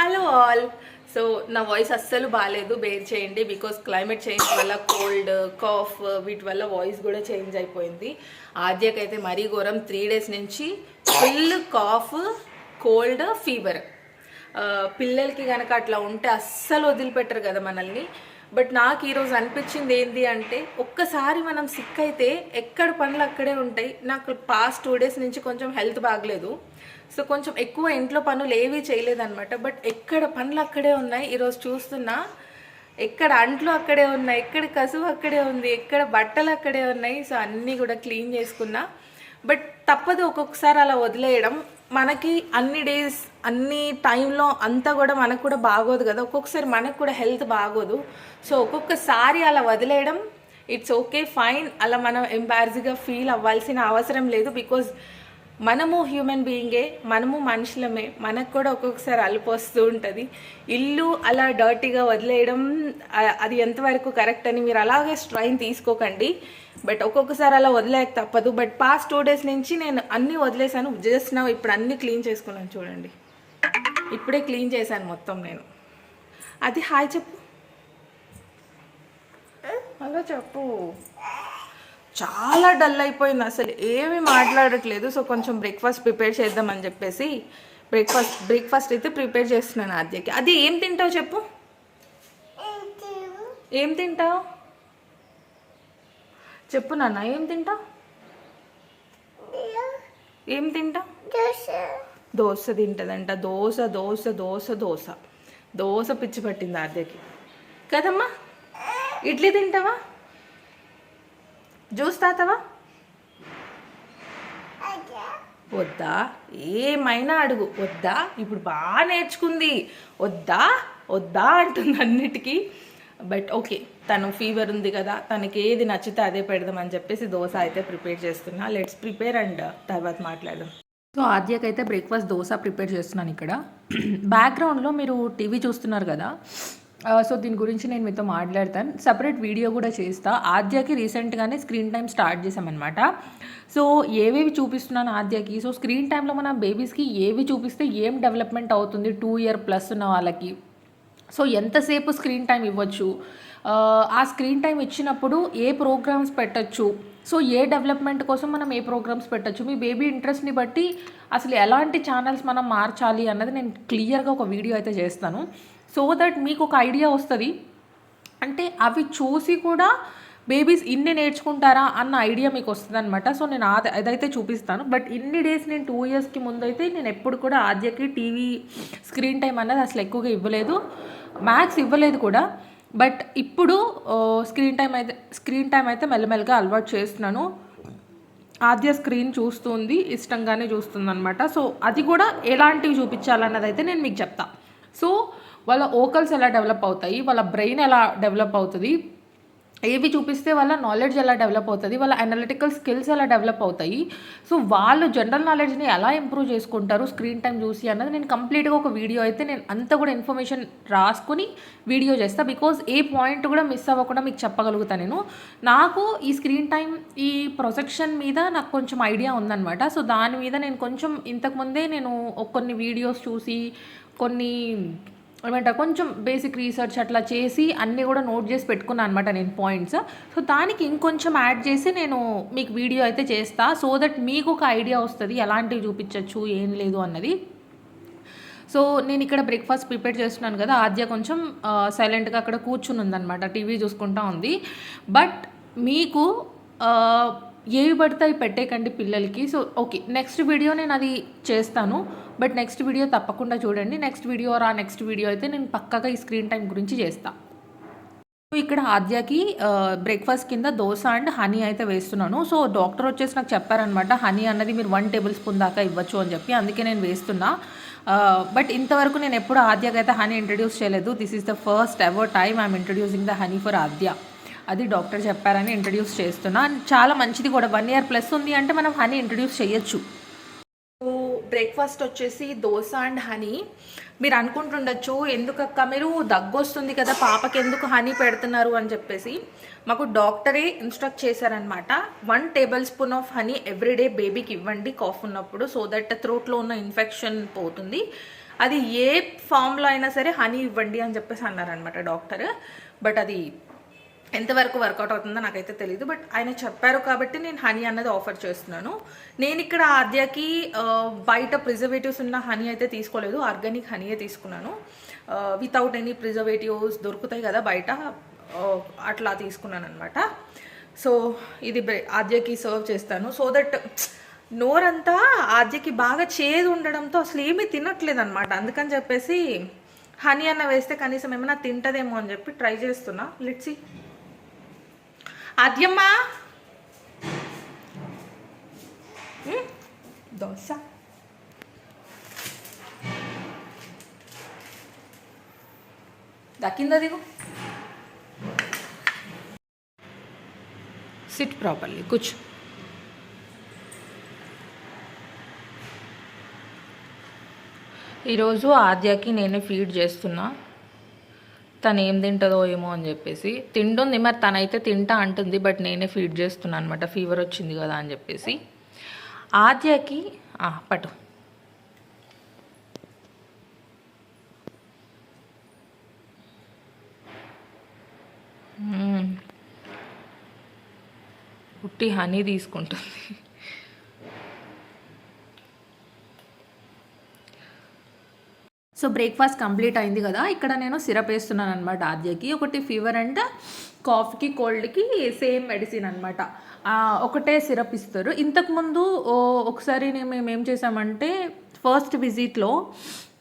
Hello all. So నా voice అస్సలు బాగాలేదు, బేర్ చేయండి. బికాస్ క్లైమేట్ చేంజ్ వల్ల కోల్డ్, కాఫ్ వీటి వల్ల వాయిస్ కూడా చేంజ్ అయిపోయింది. ఆద్యకైతే మరీ ఘోరం, 3 days నుంచి ఫుల్ కాఫ్, కోల్డ్, ఫీవర్. పిల్లలకి కనుక అట్లా ఉంటే అస్సలు వదిలిపెట్టరు కదా మనల్ని. బట్ నాకు ఈరోజు అనిపించింది ఏంటి అంటే, ఒక్కసారి మనం సిక్ అయితే ఎక్కడ పనులు అక్కడే ఉంటాయి. నాకు పాస్ట్ 2 days నుంచి కొంచెం హెల్త్ బాగలేదు, సో కొంచెం ఎక్కువ ఇంట్లో పనులు ఏవీ చేయలేదన్నమాట. బట్ ఎక్కడ పనులు అక్కడే ఉన్నాయి. ఈరోజు చూస్తున్నా, ఎక్కడ అంట్లు అక్కడే ఉన్నాయి, ఎక్కడ కసువు అక్కడే ఉంది, ఎక్కడ బట్టలు అక్కడే ఉన్నాయి. సో అన్నీ కూడా క్లీన్ చేసుకున్నా. బట్ తప్పదు ఒక్కొక్కసారి అలా వదిలేయడం. మనకి అన్ని డేస్ అన్ని టైంలో అంతా కూడా మనకు కూడా బాగోదు కదా, ఒక్కొక్కసారి మనకు కూడా హెల్త్ బాగోదు. సో ఒక్కొక్కసారి అలా వదిలేయడం ఇట్స్ ఓకే, ఫైన్. అలా మనం ఎంబారస్గా ఫీల్ అవ్వాల్సిన అవసరం లేదు. బికాజ్ మనము హ్యూమన్ బీయింగే, మనము మనుషులమే, మనకు కూడా ఒక్కొక్కసారి అలుపు వస్తూ ఉంటుంది. ఇల్లు అలా డర్టీగా వదిలేయడం అది ఎంతవరకు కరెక్ట్ అని మీరు అలాగే స్ట్రైన్ తీసుకోకండి. బట్ ఒక్కొక్కసారి అలా వదిలేక తప్పదు. బట్ పాస్ట్ 2 days నుంచి నేను అన్నీ వదిలేసాను. జస్ట్ నా ఇప్పుడు అన్నీ క్లీన్ చేసుకున్నాను. చూడండి, ఇప్పుడే క్లీన్ చేశాను మొత్తం నేను. అది హాయ్ చెప్పు, అలా చెప్పు. చాలా డల్ అయిపోయింది, అసలు ఏమీ మాట్లాడట్లేదు. సో కొంచెం బ్రేక్ఫాస్ట్ ప్రిపేర్ చేద్దామని చెప్పేసి బ్రేక్ఫాస్ట్ అయితే ప్రిపేర్ చేస్తున్నాను ఆద్యకి. అది ఏం తింటావు చెప్పు, ఏం తింటావు చెప్పు నాన్న, ఏం తింటావు, ఏం తింటావు? దోశ తింటుందంట. దోశ దోశ దోశ దోశ దోశ పిచ్చి పట్టింది ఆద్యకి కదమ్మా. ఇడ్లీ తింటావా? జ్యూస్ తాతావా? వద్దా? ఏమైనా అడుగు. వద్దా? ఇప్పుడు బాగా నేర్చుకుంది. వద్దా వద్దా అంటుంది అన్నిటికీ. బట్ ఓకే, తను ఫీవర్ ఉంది కదా, తనకి ఏది నచ్చితే అదే పెడదామని చెప్పేసి దోశ అయితే ప్రిపేర్ చేస్తున్నా. లెట్స్ ప్రిపేర్ అండ్ తర్వాత మాట్లాడదాం. సో ఆద్యకైతే బ్రేక్ఫాస్ట్ దోశ ప్రిపేర్ చేస్తున్నాను. ఇక్కడ బ్యాక్గ్రౌండ్లో మీరు టీవీ చూస్తున్నారు కదా, సో దీని గురించి నేను మీతో మాట్లాడతాను. సపరేట్ వీడియో కూడా చేస్తా. ఆద్యకి రీసెంట్గానే స్క్రీన్ టైం స్టార్ట్ చేసామన్నమాట. సో ఏవేవి చూపిస్తున్నాను ఆద్యకి. సో స్క్రీన్ టైంలో మన బేబీస్కి ఏవి చూపిస్తే ఏం డెవలప్మెంట్ అవుతుంది 2 year ప్లస్ ఉన్న వాళ్ళకి, సో ఎంతసేపు స్క్రీన్ టైం ఇవ్వచ్చు, ఆ స్క్రీన్ టైం ఇచ్చినప్పుడు ఏ ప్రోగ్రామ్స్ పెట్టచ్చు, సో ఏ డెవలప్మెంట్ కోసం మనం ఏ ప్రోగ్రామ్స్ పెట్టచ్చు, మీ బేబీ ఇంట్రెస్ట్ని బట్టి అసలు ఎలాంటి ఛానల్స్ మనం మార్చాలి అన్నది నేను క్లియర్గా ఒక వీడియో అయితే చేస్తాను. సో దట్ మీకు ఒక ఐడియా వస్తుంది. అంటే అవి చూసి కూడా బేబీస్ ఇన్ని నేర్చుకుంటారా అన్న ఐడియా మీకు వస్తుంది అనమాట. సో నేను అదైతే చూపిస్తాను. బట్ ఇన్ని డేస్ నేను 2 yearsకి ముందు అయితే నేను ఎప్పుడు కూడా ఆద్యకి టీవీ స్క్రీన్ టైం అన్నది అసలు ఎక్కువగా ఇవ్వలేదు, మ్యాక్స్ ఇవ్వలేదు కూడా. బట్ ఇప్పుడు స్క్రీన్ టైం అయితే మెల్లమెల్లగా అలవాటు చేస్తున్నాను. ఆద్య స్క్రీన్ చూస్తుంది, ఇష్టంగానే చూస్తుంది అనమాట. సో అది కూడా ఎలాంటివి చూపించాలన్నది అయితే నేను మీకు చెప్తా. సో వాళ్ళ ఓకల్స్ ఎలా డెవలప్ అవుతాయి, వాళ్ళ బ్రెయిన్ ఎలా డెవలప్ అవుతుంది, ఏవి చూపిస్తే వాళ్ళ నాలెడ్జ్ ఎలా డెవలప్ అవుతుంది, వాళ్ళ అనలిటికల్ స్కిల్స్ ఎలా డెవలప్ అవుతాయి, సో వాళ్ళు జనరల్ నాలెడ్జ్ని ఎలా ఇంప్రూవ్ చేసుకుంటారు స్క్రీన్ టైం చూసి అన్నది నేను కంప్లీట్గా ఒక వీడియో అయితే నేను అంతా కూడా ఇన్ఫర్మేషన్ రాసుకుని వీడియో చేస్తాను. బికాజ్ ఏ పాయింట్ కూడా మిస్ అవ్వకుండా మీకు చెప్పగలుగుతాను నేను. నాకు ఈ స్క్రీన్ టైం ఈ ప్రొజెక్షన్ మీద నాకు కొంచెం ఐడియా ఉందన్నమాట. సో దాని మీద నేను కొంచెం ఇంతకుముందే నేను కొన్ని వీడియోస్ చూసి కొన్ని ఏమంటారు కొంచెం బేసిక్ రీసెర్చ్ అట్లా చేసి అన్నీ కూడా నోట్ చేసి పెట్టుకున్నాను అనమాట నేను పాయింట్స్. సో దానికి ఇంకొంచెం యాడ్ చేసి నేను మీకు వీడియో అయితే చేస్తా. సో దట్ మీకు ఒక ఐడియా వస్తుంది ఎలాంటివి చూపించవచ్చు ఏం లేదు అన్నది. సో నేను ఇక్కడ బ్రేక్ఫాస్ట్ ప్రిపేర్ చేస్తున్నాను కదా, ఆద్య కొంచెం సైలెంట్గా అక్కడ కూర్చుని ఉందన్నమాట, టీవీ చూసుకుంటా ఉంది. బట్ మీకు ఏవి పడతాయి పెట్టేకండి పిల్లలకి. సో ఓకే, నెక్స్ట్ వీడియో నేను అది చేస్తాను. బట్ నెక్స్ట్ వీడియో తప్పకుండా చూడండి. నెక్స్ట్ వీడియో అయితే నేను పక్కాగా ఈ స్క్రీన్ టైం గురించి చేస్తాను. ఇక్కడ ఆద్యకి బ్రేక్ఫాస్ట్ కింద దోశ అండ్ హనీ అయితే వేస్తున్నాను. సో డాక్టర్ వచ్చేసి నాకు చెప్పారనమాట, హనీ అన్నది మీరు 1 tablespoon దాకా ఇవ్వచ్చు అని చెప్పి, అందుకే నేను వేస్తున్నా. బట్ ఇంతవరకు నేను ఎప్పుడు ఆద్యకి అయితే హనీ ఇంట్రడ్యూస్ చేయలేదు. This is the first ever time I'm introducing the honey for Aadya. అది డాక్టర్ చెప్పారని ఇంట్రడ్యూస్ చేస్తున్నా. చాలా మంచిది కూడా, 1 year ప్లస్ ఉంది అంటే మనం హనీ ఇంట్రడ్యూస్ చేయొచ్చు. బ్రేక్ఫాస్ట్ వచ్చేసి దోశ అండ్ హనీ. మీరు అనుకుంటుండొచ్చు, ఎందుకక్క మీరు దగ్గు వస్తుంది కదా పాపకి ఎందుకు హనీ పెడుతున్నారు అని చెప్పేసి. మాకు డాక్టరే ఇన్స్ట్రక్ట్ చేశారనమాట, 1 tablespoon ఆఫ్ హనీ ఎవ్రీడే బేబీకి ఇవ్వండి కాఫ్ ఉన్నప్పుడు, సో దట్ థ్రోట్లో ఉన్న ఇన్ఫెక్షన్ పోతుంది. అది ఏ ఫామ్లో అయినా సరే హనీ ఇవ్వండి అని చెప్పేసి అన్నారనమాట డాక్టర్. బట్ అది ఎంతవరకు వర్కౌట్ అవుతుందో నాకైతే తెలియదు. బట్ ఆయన చెప్పారు కాబట్టి నేను హనీ అన్నది ఆఫర్ చేస్తున్నాను. నేను ఇక్కడ ఆద్యకి బయట ప్రిజర్వేటివ్స్ ఉన్న హనీ అయితే తీసుకోలేదు, ఆర్గానిక్ హనీయే తీసుకున్నాను. వితౌట్ ఎనీ ప్రిజర్వేటివ్స్ దొరుకుతాయి కదా బయట, అట్లా తీసుకున్నాను అనమాట. సో ఇది ఆద్యకి సర్వ్ చేస్తాను. సో దట్ నోరంతా ఆద్యకి బాగా చేదు ఉండడంతో అసలు ఏమీ తినట్లేదు అనమాట. అందుకని చెప్పేసి హనీ అన్న వేస్తే కనీసం ఏమైనా తింటదేమో అని చెప్పి ట్రై చేస్తున్నా. Let's see. ఆద్యమ్మ దోశ దక్కిందా దిగు. సిట్ ప్రాపర్లీ, కూర్చో. ఈరోజు ఆద్యకి నేనే ఫీడ్ చేస్తున్నా. తను ఏం తింటుందో ఏమో అని చెప్పేసి. తింటుంది మరి, తనైతే తింటా అంటుంది, బట్ నేనే ఫీడ్ చేస్తున్నాను అనమాట. ఫీవర్ వచ్చింది కదా అని చెప్పేసి. ఆద్యకి పట్టు. పుట్టి హనీ తీసుకుంటుంది. సో బ్రేక్ఫాస్ట్ కంప్లీట్ అయింది కదా. ఇక్కడ నేను సిరప్ వేస్తున్నాను అనమాట ఆద్యకి. ఒకటి ఫీవర్ అండ్ కాఫ్కి కోల్డ్కి సేమ్ మెడిసిన్ అనమాట. ఒకటే సిరప్ ఇస్తారు. ఇంతకుముందు ఒకసారి మేము ఏం చేసామంటే ఫస్ట్ విజిట్లో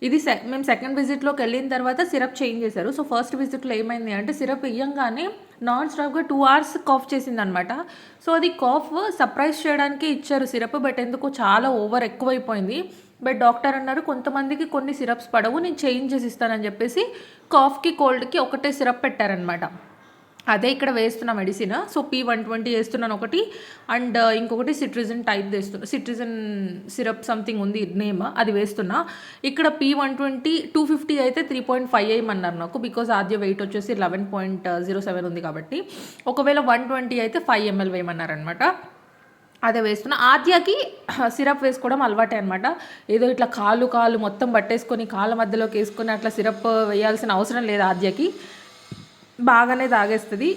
ఇది మేము సెకండ్ విజిట్లోకి వెళ్ళిన తర్వాత సిరప్ చేంజ్ చేశారు. సో ఫస్ట్ విజిట్లో ఏమైంది అంటే సిరప్ ఇవ్వగానే నాన్ స్టాప్గా 2 hours కాఫ్ చేసింది అనమాట. సో అది కాఫ్ సర్ప్రైజ్ చేయడానికి ఇచ్చారు సిరప్, బట్ ఎందుకో చాలా ఓవర్ ఎక్కువైపోయింది. బట్ డాక్టర్ అన్నారు కొంతమందికి కొన్ని సిరప్స్ పడవు, నేను చేంజ్ చేసి ఇస్తానని చెప్పేసి కాఫ్కి కోల్డ్కి ఒకటే సిరప్ పెట్టారనమాట. అదే ఇక్కడ వేస్తున్న మెడిసిన్. సో P120 వేస్తున్నాను ఒకటి, అండ్ ఇంకొకటి సిట్రిజన్ టైప్ వేస్తున్నా. సిట్రిజన్ సిరప్ సంథింగ్ ఉంది నేమ్, అది వేస్తున్నా. ఇక్కడ P120 250 అయితే 3.5 వేయమన్నారు నాకు, బికాజ్ ఆద్య వెయిట్ వచ్చేసి 11.07 ఉంది కాబట్టి. ఒకవేళ 120 అయితే 5 ml వేయమన్నారనమాట. అదే వేస్తున్నా. ఆద్యకి సిరప్ వేసుకోవడం అలవాటే అనమాట. ఏదో ఇట్లా కాలు మొత్తం పట్టేసుకొని కాళ్ళ మధ్యలోకి వేసుకొని అట్లా సిరప్ వేయాల్సిన అవసరం లేదు ఆద్యకి. బాగానే తాగేస్తుంది.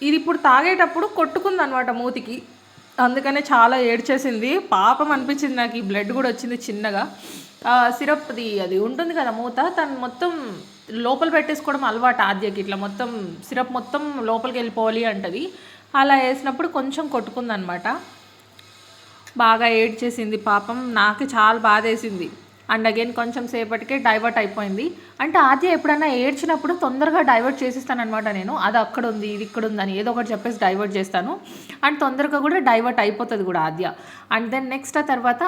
ఇది ఇప్పుడు తాగేటప్పుడు కొట్టుకుంది అనమాట మూతికి, అందుకనే చాలా ఏడ్చేసింది. పాపం అనిపించింది నాకు. ఈ బ్లడ్ కూడా వచ్చింది చిన్నగా. సిరప్ది అది ఉంటుంది కదా మూత, తను మొత్తం లోపల పెట్టేసుకోవడం అలవాటు ఆద్యకి. ఇట్లా మొత్తం సిరప్ మొత్తం లోపలికి వెళ్ళిపోవాలి అంటది. అలా వేసినప్పుడు కొంచెం కొట్టుకుందనమాట. బాగా ఏడ్చేసింది పాపం. నాకు చాలా బాధ వేసింది. అండ్ అగైన్ కొంచెం సేపటికే డైవర్ట్ అయిపోయింది. అంటే ఆద్య ఎప్పుడైనా ఏడ్చినప్పుడు తొందరగా డైవర్ట్ చేసిస్తానమాట నేను. అది అక్కడ ఉంది, ఇది ఇక్కడ ఉంది అని ఏదో ఒకటి చెప్పేసి డైవర్ట్ చేస్తాను. అండ్ తొందరగా కూడా డైవర్ట్ అయిపోతుంది కూడా ఆద్య. అండ్ దెన్ నెక్స్ట్ తర్వాత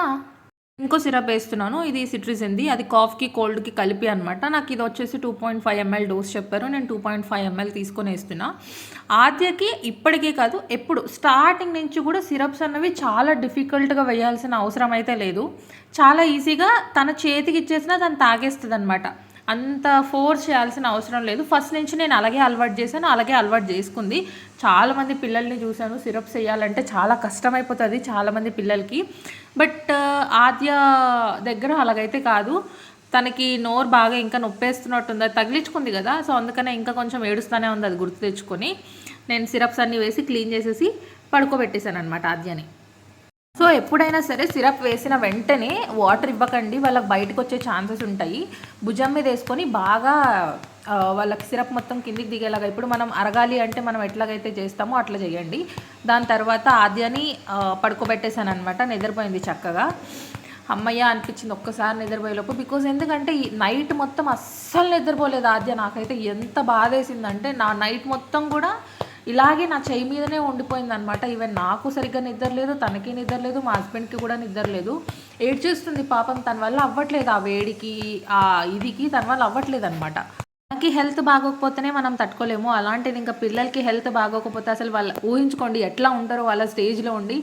ఇంకో సిరప్ వేస్తున్నాను. ఇది సిట్రిజన్ది, అది కాఫ్కి కోల్డ్కి కలిపి అనమాట. నాకు ఇది వచ్చేసి 2.5 ml డోస్ చెప్పారు. నేను 2.5 ml తీసుకొని వేస్తున్నా. ఆద్యకి ఇప్పటికే కాదు, ఎప్పుడు స్టార్టింగ్ నుంచి కూడా సిరప్స్ అన్నవి చాలా డిఫికల్ట్గా వేయాల్సిన అవసరం అయితే లేదు. చాలా ఈజీగా తన చేతికి ఇచ్చేసినా తను తాగేస్తుంది అనమాట. అంత ఫోర్స్ చేయాల్సిన అవసరం లేదు. ఫస్ట్ నుంచి నేను అలాగే అలవాటు చేశాను, అలాగే అలవాటు చేసుకుంది. చాలామంది పిల్లల్ని చూశాను సిరప్స్ వేయాలంటే చాలా కష్టమైపోతుంది చాలామంది పిల్లలకి. బట్ ఆద్య దగ్గర అలాగైతే కాదు. తనకి నోరు బాగా ఇంకా నొప్పేస్తున్నట్టుంది, అది తగిలించుకుంది కదా. సో అందుకనే ఇంకా కొంచెం ఏడుస్తూనే ఉంది. అది గుర్తు తెచ్చుకొని నేను సిరప్స్ అన్నీ వేసి క్లీన్ చేసేసి పడుకోబెట్టేశాను అనమాట ఆద్యని. సో ఎప్పుడైనా సరే సిరప్ వేసిన వెంటనే వాటర్ ఇవ్వకండి, వాళ్ళకి బయటకు వచ్చే ఛాన్సెస్ ఉంటాయి. భుజం మీద వేసుకొని బాగా వాళ్ళకి సిరప్ మొత్తం కిందికి దిగేలాగా, ఇప్పుడు మనం అరగాలి అంటే మనం ఎట్లాగైతే చేస్తామో అట్లా చేయండి. దాని తర్వాత ఆద్యని పడుకోబెట్టేశాను అనమాట. నిద్రపోయింది చక్కగా. అమ్మయ్య అనిపించింది ఒక్కసారి నిద్రపోయేలోపు. బికాజ్ ఎందుకంటే ఈ నైట్ మొత్తం అస్సలు నిద్రపోలేదు ఆద్య. నాకైతే ఎంత బాధ వేసిందంటే నా నైట్ మొత్తం కూడా ఇలాగే నా చెయ్యి మీదనే ఉండిపోయింది అనమాట. ఈవెన్ నాకు సరిగ్గా నిద్ర లేదు, తనకి నిద్ర లేదు, మా హస్బెండ్కి కూడా నిద్ర లేదు. ఏడ్చేస్తుంది పాపం. తన వల్ల అవ్వట్లేదు, ఆ వేడికి ఆ ఇదికి తన వల్ల అవ్వట్లేదు అనమాట. మనకి హెల్త్ బాగోకపోతేనే మనం తట్టుకోలేము, అలాంటిది ఇంకా పిల్లలకి హెల్త్ బాగోకపోతే అసలు వాళ్ళు ఊహించుకోండి ఎట్లా ఉంటారో వాళ్ళ స్టేజ్లో ఉండి.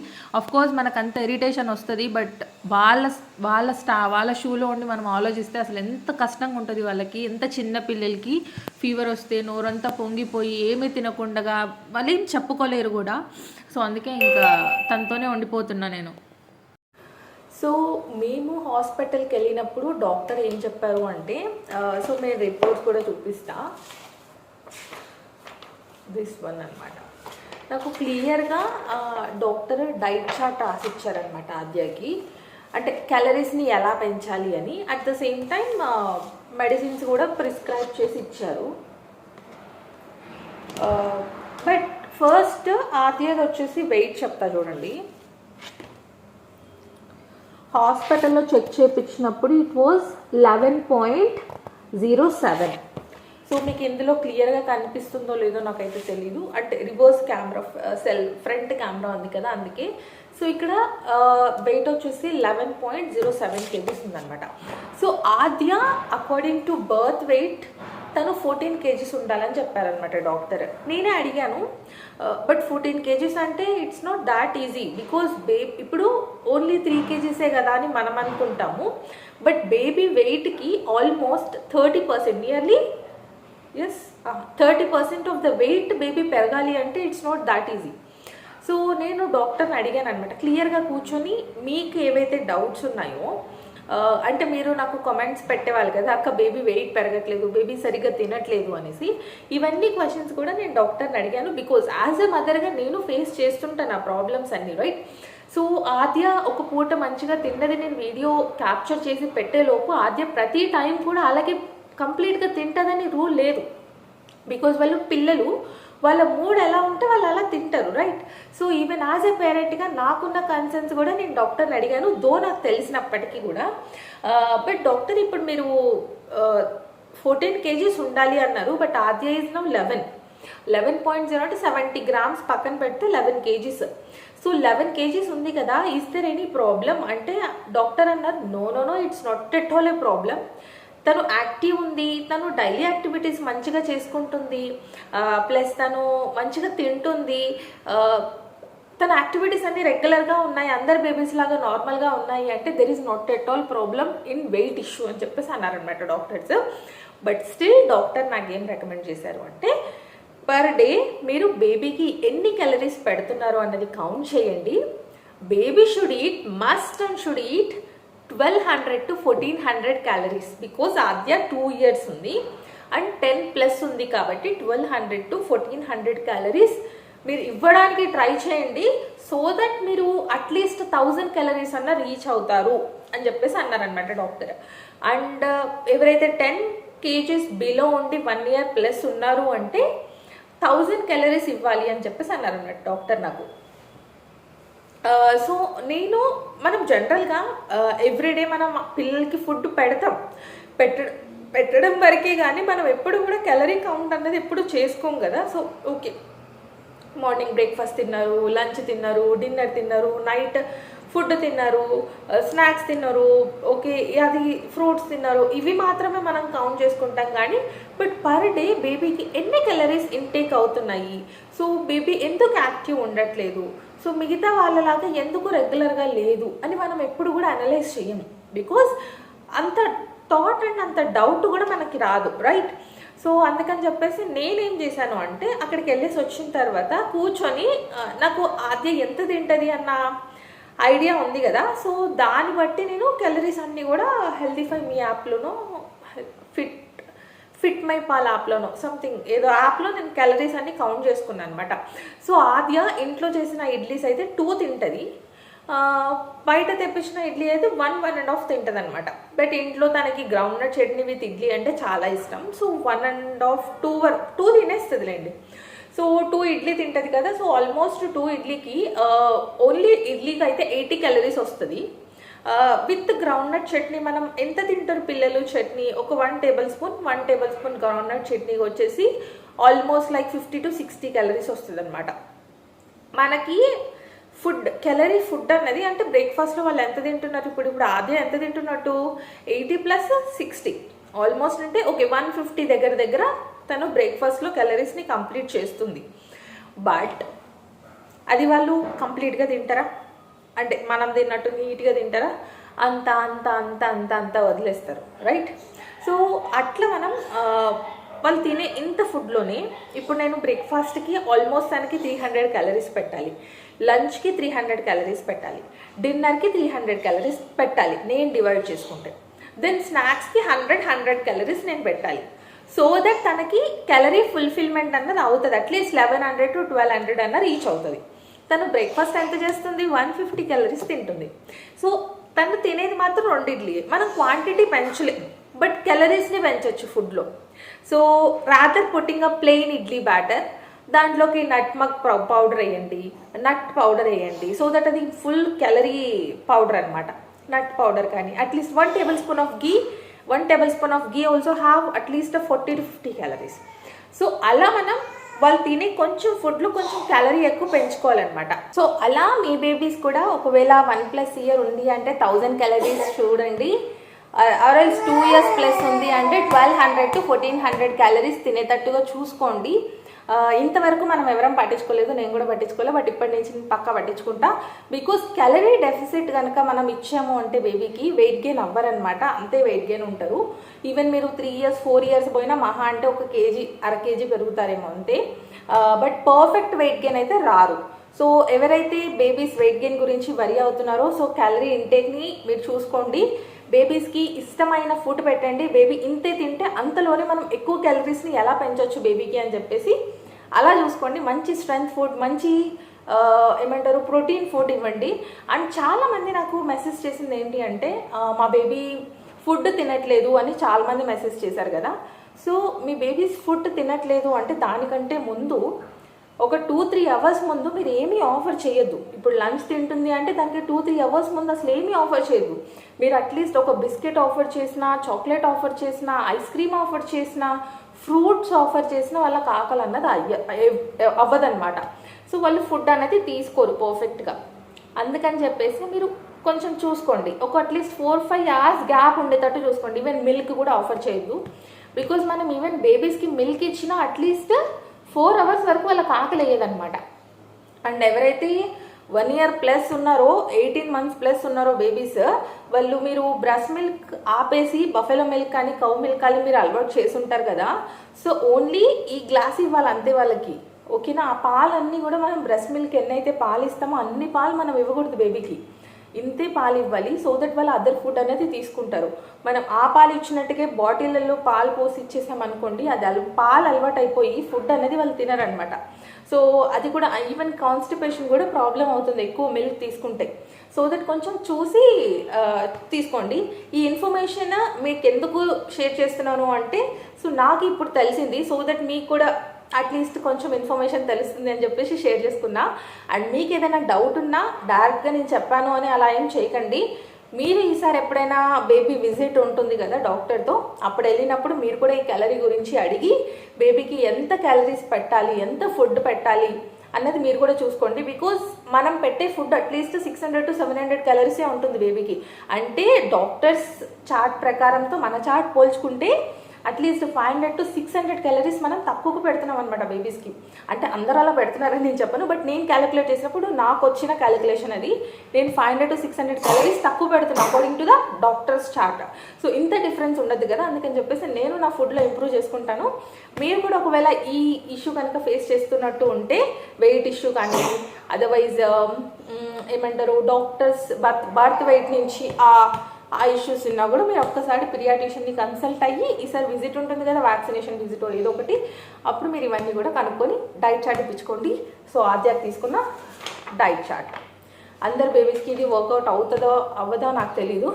కోర్స్ మనకు అంత ఇరిటేషన్ వస్తుంది, బట్ వాళ్ళ షూలో ఉండి మనం ఆలోచిస్తే అసలు ఎంత కష్టంగా ఉంటుంది వాళ్ళకి. ఎంత చిన్న పిల్లలకి ఫీవర్ వస్తే నోరంతా పొంగిపోయి ఏమీ తినకుండా వాళ్ళు ఏం చెప్పుకోలేరు కూడా. సో అందుకే ఇంకా తనతోనే ఉండిపోతున్నా నేను. సో మేము హాస్పిటల్కి వెళ్ళినప్పుడు డాక్టర్ ఏం చెప్పారు అంటే, సో నేను రిపోర్ట్ కూడా చూపిస్తా, దిస్ వన్ అనమాట. నాకు క్లియర్గా డాక్టర్ డైట్ చార్ట్ రాసిచ్చారనమాట ఆద్యకి, అంటే క్యాలరీస్ని ఎలా పెంచాలి అని. At the same time medicines కూడా ప్రిస్క్రైబ్ చేసి ఇచ్చారు. బట్ ఫస్ట్ ఆద్యది వచ్చేసి వెయిట్ చెప్తా చూడండి. హాస్పిటల్లో చెక్ చేయించినప్పుడు ఇట్ వాజ్ 11.07. సో మీకు ఇందులో క్లియర్గా కనిపిస్తుందో లేదో నాకైతే తెలీదు, అంటే రివర్స్ కెమెరా ఫ్రంట్ కెమెరా ఉంది కదా అందుకే. సో ఇక్కడ వెయిట్ వచ్చేసి 11.07 kgs ఉందన్నమాట. So Aadya according to birth weight తను 14 kgs ఉండాలని చెప్పారనమాట డాక్టర్. నేనే అడిగాను, బట్ 14 kgs అంటే it's not that easy, because ఇప్పుడు ఓన్లీ 3 kgs కదా అని మనం అనుకుంటాము. బట్ బేబీ వెయిట్కి almost 30%, nearly 30% of the weight baby పెరగాలి అంటే it's not that easy. So నేను డాక్టర్ని అడిగాను అనమాట, క్లియర్గా కూర్చొని మీకు ఏవైతే డౌట్స్ ఉన్నాయో, అంటే మీరు నాకు కామెంట్స్ పెట్టేవాళ్ళు కదా, అక్క బేబీ వెయిట్ పెరగట్లేదు, బేబీ సరిగ్గా తినట్లేదు అనేసి. ఇవన్నీ క్వశ్చన్స్ కూడా నేను డాక్టర్ని అడిగాను, బికాజ్ యాజ్ ఎ మదర్గా నేను ఫేస్ చేస్తుంటాను ఆ ప్రాబ్లమ్స్ అన్నీ, రైట్. సో ఆద్య ఒక పూట మంచిగా తిన్నది నేను వీడియో క్యాప్చర్ చేసి పెట్టేలోపు ఆద్య ప్రతి టైం కూడా అలాగే కంప్లీట్గా తింటుందని రూల్ లేదు. బికాజ్ వాళ్ళు పిల్లలు, వాళ్ళ మూడ్ ఎలా ఉంటే వాళ్ళు అలా తింటారు, right. So even as a పేరెంట్గా నాకున్న కన్సర్న్స్ కూడా నేను డాక్టర్ని అడిగాను, దో నాకు తెలిసినప్పటికీ కూడా. బట్ డాక్టర్ ఇప్పుడు మీరు 14 kgs ఉండాలి అన్నారు, బట్ ఆద్య ఈజ్ నౌ 11.0 అంటే 70 grams పక్కన పెడితే 11 kgs. సో 11 kgs ఉంది కదా, ఈజ్ దర్ ఎనీ ప్రాబ్లం అంటే డాక్టర్ అన్నారు, no it's not at all a problem. తను యాక్టివ్ ఉంది, తను డైలీ యాక్టివిటీస్ మంచిగా చేసుకుంటుంది, ప్లస్ తను మంచిగా తింటుంది, తన యాక్టివిటీస్ అన్ని రెగ్యులర్గా ఉన్నాయి, అందరు బేబీస్ లాగా నార్మల్గా ఉన్నాయి అంటే there is not at all problem in weight issue అని చెప్పేసి అన్నారనమాట డాక్టర్స్. బట్ స్టిల్ డాక్టర్ నాకేం రికమెండ్ చేశారు అంటే, పర్ డే మీరు బేబీకి ఎన్ని క్యాలరీస్ పెడుతున్నారు అన్నది కౌంట్ చేయండి. Baby should eat, must and should eat 1200 to 1400 calories, because Aadya 2 years ఉంది అండ్ 10+ ఉంది కాబట్టి 1200 to 1400 క్యాలరీస్ మీరు ఇవ్వడానికి ట్రై చేయండి. సో దట్ మీరు అట్లీస్ట్ 1000 క్యాలరీస్ అన్న రీచ్ అవుతారు అని చెప్పేసి అన్నారనమాట డాక్టర్. అండ్ ఎవరైతే 10 kgs బిలో ఉండి 1 year ప్లస్ ఉన్నారు అంటే 1000 క్యాలరీస్ ఇవ్వాలి అని చెప్పేసి అన్నారనమాట డాక్టర్ నాకు. సో మనం జనరల్గా ఎవ్రీడే మనం పిల్లలకి ఫుడ్ పెట్టడం వరకే కానీ మనం ఎప్పుడు కూడా క్యాలరీ కౌంట్ అన్నది ఎప్పుడు చేసుకోం కదా. సో ఓకే, మార్నింగ్ బ్రేక్ఫాస్ట్ తిన్నారు, లంచ్ తిన్నారు, డిన్నర్ తిన్నారు, నైట్ ఫుడ్ తిన్నారు, స్నాక్స్ తిన్నారు, ఓకే అది ఫ్రూట్స్ తిన్నారు, ఇవి మాత్రమే మనం కౌంట్ చేసుకుంటాం కానీ బట్ పర్ డే బేబీకి ఎన్ని క్యాలరీస్ ఇంటేక్ అవుతున్నాయి, సో బేబీ ఎందుకు యాక్టివ్ ఉండట్లేదు, సో మిగతా వాళ్ళలాగా ఎందుకు రెగ్యులర్గా లేదు అని మనం ఎప్పుడు కూడా అనలైజ్ చేయము. బికాజ్ అంత థాట్ అండ్ అంత డౌట్ కూడా మనకి రాదు, రైట్. సో అందుకని చెప్పేసి నేనేం చేశాను అంటే, అక్కడికి వెళ్ళేసి వచ్చిన తర్వాత కూర్చొని నాకు ఆద్య ఎంత తింటుంది అన్న ఐడియా ఉంది కదా, సో దాన్ని బట్టి నేను క్యాలరీస్ అన్నీ కూడా హెల్దీఫై మీ యాప్లోనో ఫిట్ మై పాల్ యాప్లోనో సంథింగ్ ఏదో యాప్లో నేను క్యాలరీస్ అన్ని కౌంట్ చేసుకున్నాను అనమాట. సో ఆద్య ఇంట్లో చేసిన ఇడ్లీస్ అయితే 2 తింటుంది, బయట తెప్పించిన ఇడ్లీ అయితే 1.5 తింటుంది అనమాట. బట్ ఇంట్లో తనకి గ్రౌండ్నట్ చట్నీ విత్ ఇడ్లీ అంటే చాలా ఇష్టం, సో 1.5 2 తినేస్తుందిలేండి. సో 2 ఇడ్లీ తింటుంది కదా, సో ఆల్మోస్ట్ 2 ఇడ్లీకి ఓన్లీ ఇడ్లీకి అయితే 80 క్యాలరీస్ వస్తుంది. విత్ గ్రౌండ్నట్ చట్నీ మనం ఎంత తింటారు పిల్లలు చట్నీ, ఒక 1 tablespoon గ్రౌండ్నట్ చట్నీకి వచ్చేసి ఆల్మోస్ట్ లైక్ 50 to 60 క్యాలరీస్ వస్తుంది అనమాట. మనకి క్యాలరీ ఫుడ్ అన్నది అంటే బ్రేక్ఫాస్ట్లో వాళ్ళు ఎంత తింటున్నారు, ఇప్పుడు ఆద్య ఎంత తింటున్నట్టు 80 + 60 ఆల్మోస్ట్ అంటే ఓకే 150 దగ్గర తను బ్రేక్ఫాస్ట్లో క్యాలరీస్ని కంప్లీట్ చేస్తుంది. బట్ అది వాళ్ళు కంప్లీట్గా తింటారా అంటే మనం తిన్నట్టు నీట్గా తింటారా, అంత వదిలేస్తారు, రైట్. సో అట్లా మనం వాళ్ళు తినే ఇంత ఫుడ్లోనే ఇప్పుడు నేను బ్రేక్ఫాస్ట్కి ఆల్మోస్ట్ తనకి 300 క్యాలరీస్ పెట్టాలి, లంచ్కి 300 క్యాలరీస్ పెట్టాలి, డిన్నర్కి 300 క్యాలరీస్ పెట్టాలి నేను డివైడ్ చేసుకుంటే. దెన్ స్నాక్స్కి 100 క్యాలరీస్ నేను పెట్టాలి. సో దట్ తనకి క్యాలరీ ఫుల్ఫిల్మెంట్ అన్నది అవుతుంది. అట్లీస్ట్ 1100 to 1200 అన్న రీచ్ అవుతుంది. తను బ్రేక్ఫాస్ట్ ఎంత చేస్తుంది, 150 క్యాలరీస్ తింటుంది. సో తను తినేది మాత్రం 2 ఇడ్లీ. మనం క్వాంటిటీ పెంచలేము బట్ క్యాలరీస్ని పెంచవచ్చు ఫుడ్లో. So rather putting a plain idli batter, దాంట్లోకి నట్మగ్ పౌడర్ వేయండి, నట్ పౌడర్ వేయండి. సో దట్ అది ఫుల్ క్యాలరీ పౌడర్ అనమాట. నట్ పౌడర్ కానీ at least 1 tablespoon of ghee, 1 tablespoon of ghee also have at least 40 to 50 calories. So అలా మనం వాళ్ళు తినే కొంచెం ఫుడ్లో కొంచెం క్యాలరీ ఎక్కువ పెంచుకోవాలన్నమాట. సో అలా మీ బేబీస్ కూడా ఒకవేళ 1+ year ఉంది అంటే 1000 క్యాలరీస్ చూడండి, ఆర్ఎల్స్ 2 years ప్లస్ ఉంది అంటే 1200 to 1400 క్యాలరీస్ తినేటట్టుగా చూసుకోండి. ఇంతవరకు మనం ఎవరం పట్టించుకోలేదు, నేను కూడా పట్టించుకోలేదు, బట్ ఇప్పటి నుంచి పక్కా పట్టించుకుంటా. బికాస్ క్యాలరీ డెఫిసిట్ కనుక మనం ఇచ్చాము అంటే బేబీకి వెయిట్ గెయిన్ అవ్వరనమాట, అంతే వెయిట్ గెయిన్ ఉంటారు. ఈవెన్ మీరు 3 years 4 years పోయినా మహా అంటే 1 kg 1/2 kg పెరుగుతారేమో అంతే, బట్ పర్ఫెక్ట్ వెయిట్ గెయిన్ అయితే రారు. సో ఎవరైతే బేబీస్ వెయిట్ గెయిన్ గురించి వరి అవుతున్నారో సో క్యాలరీ ఇంటేక్ని మీరు చూసుకోండి. బేబీస్కి ఇష్టమైన ఫుడ్ పెట్టండి. బేబీ ఇంతే తింటే అంతలోనే మనం ఎక్కువ క్యాలరీస్ని ఎలా పెంచవచ్చు బేబీకి అని చెప్పేసి అలా చూసుకోండి. మంచి స్ట్రెంగ్త్ ఫుడ్, మంచి ఏమంటారు ప్రోటీన్ ఫుడ్ ఇవ్వండి. అండ్ చాలామంది నాకు మెసేజ్ చేసింది ఏంటి అంటే మా బేబీ ఫుడ్ తినట్లేదు అని చాలామంది మెసేజ్ చేశారు కదా. సో మీ బేబీస్ ఫుడ్ తినట్లేదు అంటే దానికంటే ముందు ఒక 2-3 hours ముందు మీరు ఏమీ ఆఫర్ చేయొద్దు. ఇప్పుడు లంచ్ తింటుంది అంటే దానికి 2-3 hours ముందు అసలు ఏమీ ఆఫర్ చేయొద్దు. మీరు అట్లీస్ట్ ఒక బిస్కెట్ ఆఫర్ చేసినా, చాక్లెట్ ఆఫర్ చేసినా, ఐస్ క్రీమ్ ఆఫర్ చేసినా, ఫ్రూట్స్ ఆఫర్ చేసినా వాళ్ళకి ఆకలి అన్నది అవ్వదన్నమాట. సో వాళ్ళు ఫుడ్ అనేది తీసుకోరు పర్ఫెక్ట్గా. అందుకని చెప్పేసి మీరు కొంచెం చూసుకోండి, ఒక అట్లీస్ట్ 4-5 hours గ్యాప్ ఉండేటట్టు చూసుకోండి. ఈవెన్ మిల్క్ కూడా ఆఫర్ చేయొద్దు. బికాజ్ మనం ఈవెన్ బేబీస్కి మిల్క్ ఇచ్చినా అట్లీస్ట్ 4 hours వరకు వాళ్ళకి ఆకలి అయ్యేదన్నమాట. అండ్ ఎవరైతే 1 year ప్లస్ ఉన్నారో, 18 months ప్లస్ ఉన్నారో బేబీస్, వాళ్ళు మీరు బ్రెస్ట్ మిల్క్ ఆపేసి బఫెలో మిల్క్ కానీ కౌ మిల్క్ కానీ మీరు అలవాటు చేసి ఉంటారు కదా. సో ఓన్లీ ఈ గ్లాస్ ఇవ్వాలి అంతే వాళ్ళకి, ఓకేనా. ఆ పాలన్నీ కూడా మనం బ్రెస్ట్ మిల్క్ ఎన్నైతే పాలు ఇస్తామో అన్ని పాలు మనం ఇవ్వకూడదు బేబీకి, ఇంతే పాలు ఇవ్వాలి. సో దట్ వాళ్ళు అదర్ ఫుడ్ అనేది తీసుకుంటారు. మనం ఆ పాలు ఇచ్చినట్టుగా బాటిళ్ళల్లో పాలు పోసి ఇచ్చేసామనుకోండి, అది పాలు అలవాటు అయిపోయి ఫుడ్ అనేది వాళ్ళు తినరనమాట. సో అది కూడా ఈవెన్ కాన్స్టిపేషన్ కూడా ప్రాబ్లం అవుతుంది ఎక్కువ మిల్క్ తీసుకుంటే. సో దట్ కొంచెం చూసి తీసుకోండి. ఈ ఇన్ఫర్మేషన్ మీకు ఎందుకు షేర్ చేస్తున్నాను అంటే సో నాకు ఇప్పుడు తెలిసింది, సో దట్ మీకు కూడా అట్లీస్ట్ కొంచెం ఇన్ఫర్మేషన్ తెలుస్తుంది అని చెప్పేసి షేర్ చేసుకున్నా. అండ్ మీకు ఏదైనా డౌట్ ఉన్నా డైరెక్ట్గా నేను చెప్పాను అని అలా ఏం చేయకండి. మీరు ఈసారి ఎప్పుడైనా బేబీ విజిట్ ఉంటుంది కదా డాక్టర్తో, అప్పుడు వెళ్ళినప్పుడు మీరు కూడా ఈ క్యాలరీ గురించి అడిగి బేబీకి ఎంత క్యాలరీస్ పెట్టాలి, ఎంత ఫుడ్ పెట్టాలి అన్నది మీరు కూడా చూసుకోండి. బికాజ్ మనం పెట్టే ఫుడ్ అట్లీస్ట్ 600 to 700 క్యాలరీసే ఉంటుంది బేబీకి. అంటే డాక్టర్స్ చార్ట్ ప్రకారంతో మన చార్ట్ పోల్చుకుంటే అట్లీస్ట్ 500 to 600 క్యాలరీస్ మనం తక్కువకు పెడుతున్నాం అనమాట బేబీస్కి. అంటే అందరూ అలా పెడుతున్నారని నేను చెప్పను, బట్ నేను క్యాలిక్యులేట్ చేసినప్పుడు నాకు వచ్చిన క్యాలిక్యులేషన్ అది. నేను 500 to 600 క్యాలరీస్ తక్కువ పెడుతున్నాను according to the doctors chart. So ఇంత డిఫరెన్స్ ఉండదు కదా, అందుకని చెప్పేసి నేను నా ఫుడ్లో ఇంప్రూవ్ చేసుకుంటాను. మీరు కూడా ఒకవేళ ఈ ఇష్యూ కనుక ఫేస్ చేస్తున్నట్టు ఉంటే, వెయిట్ ఇష్యూ కానీ అదర్వైజ్ ఏమంటారు డాక్టర్స్ బర్త్ వెయిట్ నుంచి ఆ ఇష్యూస్ ఉన్నా కూడా మీరు ఒక్కసారి పీడియాట్రిషియన్ని కన్సల్ట్ అయ్యి, ఈసారి విజిట్ ఉంటుంది కదా వ్యాక్సినేషన్ విజిట్ ఏదో ఒకటి, అప్పుడు మీరు ఇవన్నీ కూడా కనుక్కొని డైట్ చార్ట్ ఇప్పించుకోండి. సో ఆద్యాకి తీసుకున్న డైట్ చార్ట్ అందరు బేబీస్కి ఇది వర్కౌట్ అవుతుందో అవ్వదో నాకు తెలీదు,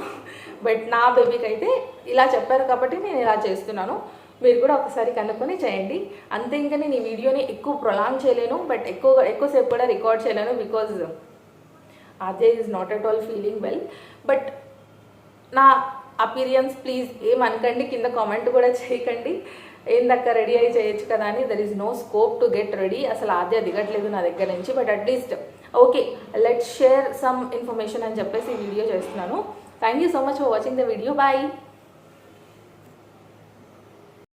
బట్ నా బేబీకి అయితే ఇలా చెప్పారు కాబట్టి నేను ఇలా చేస్తున్నాను. మీరు కూడా ఒకసారి కనుక్కొని చేయండి అంతే. ఇంకా నేను ఈ వీడియోని ఎక్కువ ప్రొలాంగ్ చేయలేను, బట్ ఎక్కువసేపు కూడా రికార్డ్ చేయలేను because Aadya is not at all feeling well. But నా అపీరియన్స్ ప్లీజ్ ఏమనకండి, కింద కామెంట్ కూడా చేయకండి ఏందక్క రెడీ అయ్యి చేయొచ్చు కదా అని. There is no scope to get ready. అసలు ఆద్య దిగట్లేదు నా దగ్గర నుంచి, but at least okay let's share some information అని చెప్పేసి ఈ వీడియో చేస్తున్నాను. Thank you so much for watching the video. Bye.